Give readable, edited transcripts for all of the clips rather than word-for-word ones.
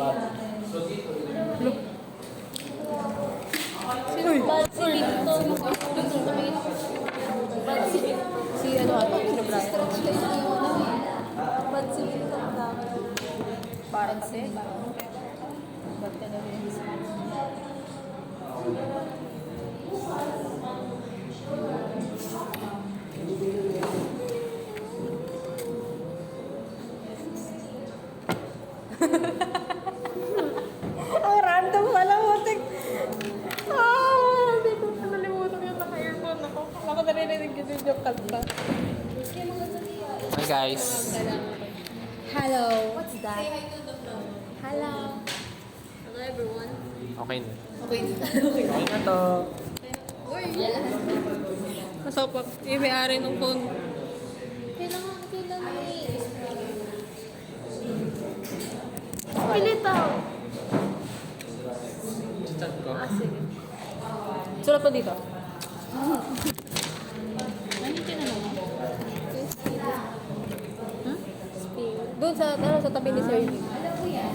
Uy! Si ano ata? Si Brian. Parang kasi. Ba't ka na rin? Ang random pala mo. Hindi ko nalimutan yung naka-earphone ako. Wala ko narinig yung kanta. Hi guys. Hello. What's that? Hello. Hello everyone. Okay na. Okay. Okay na to. Masapag. May-ari ng phone. Kailangan eh. Pilitaw. Chat ko. Sige. Sulat mo dito. Ano yung tinanong mo? Doon sa tabi ni Sir Lee.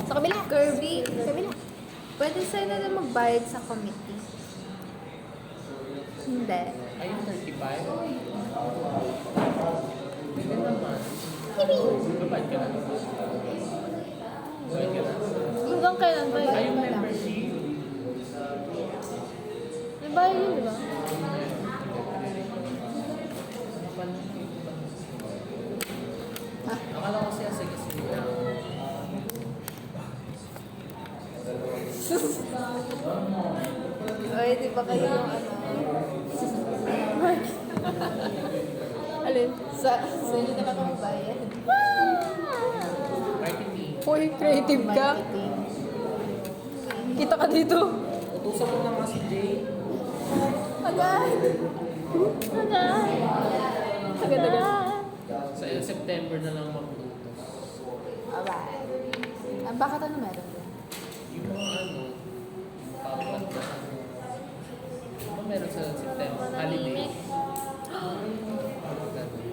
Sa kabila. Kirby. Sa kabila. Pwede sa'yo na lang magbayad sa committee. Hindi. Ay, 35? Hindi naman. Babayad ka na. Babayad ka na. Hanggang kailan ba yun? Ay, yung membership. May bayad yun, di ba? Akala ko siya sige sige. Ay, di ba kayo ano? Alin? Sa inyo na ba kami bayad? Marketing. Uy, creative ka. Marketing. Kita ka dito. Utusan mo naman si Jay. Agad! Agad! Agad-agad. Sa September na lang magluto. Aba. Bakit ano meron doon? Yung mga ano, papat na ano. Ano meron sa September? Holiday.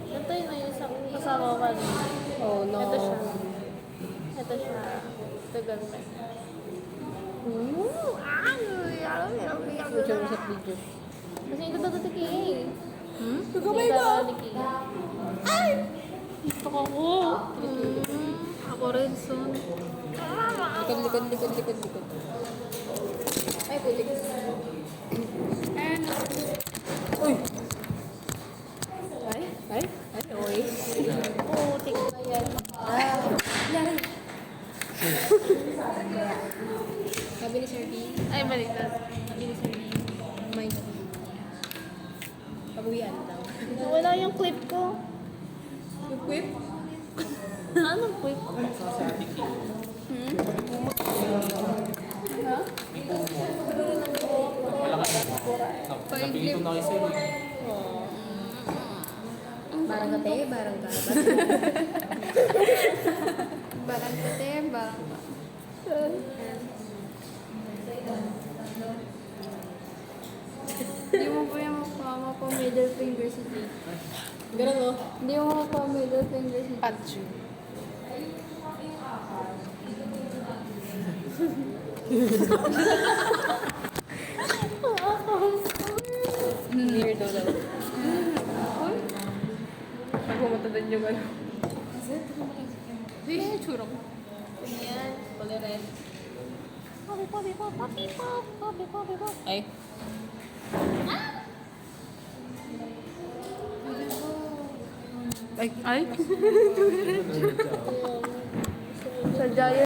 Ito yun yung isang kasama ko kanina. Oh no. Ito siya. Ito siya. Ito ganun. Picture sa video. Kasi ito daw ito Kay. Kagamay ko! Ay! Gusto ko ko. Ako rin soon. Likod. Ay, putik. Uy! Ay, oy. Putik na yan. Yan. Sabi ni Sir D. Ay, baliktad. Sabi ni Sir D. May pabuhian daw. Wala yung clip ko. Yung whip? Anong clip? Sa Ate Kim. Ha? Malaki na. Napilito na kayo sa'yo. Barang kate, barang ka. Barang kate, barang ka. Hindi mo po yung mukha pa middle finger si Jake. Ganun mo? Hindi mo pa middle finger si Jake. Patsu. Weirdo daw. Pag pumunta doon yung ano. Eh, tsura ko. Ayan, kuleret. Ay. Ay. Ay! Sadya yan.